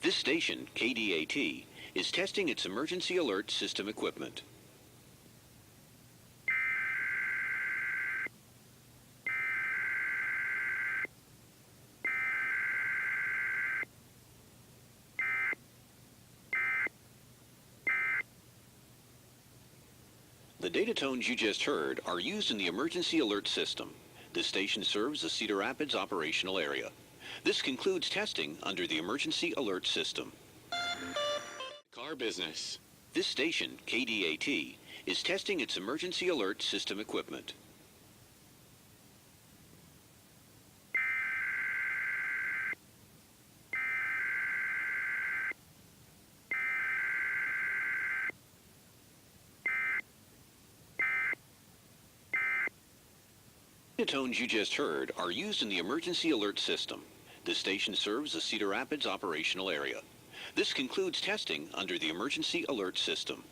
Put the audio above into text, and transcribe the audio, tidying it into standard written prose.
This station, KDAT, is testing its emergency alert system equipment. The data tones you just heard are used in the emergency alert system. This station serves the Cedar Rapids operational area. This concludes testing under the emergency alert system. Car business. This station, KDAT, is testing its emergency alert system equipment. The tones you just heard are used in the emergency alert system. This station serves the Cedar Rapids operational area. This concludes testing under the emergency alert system.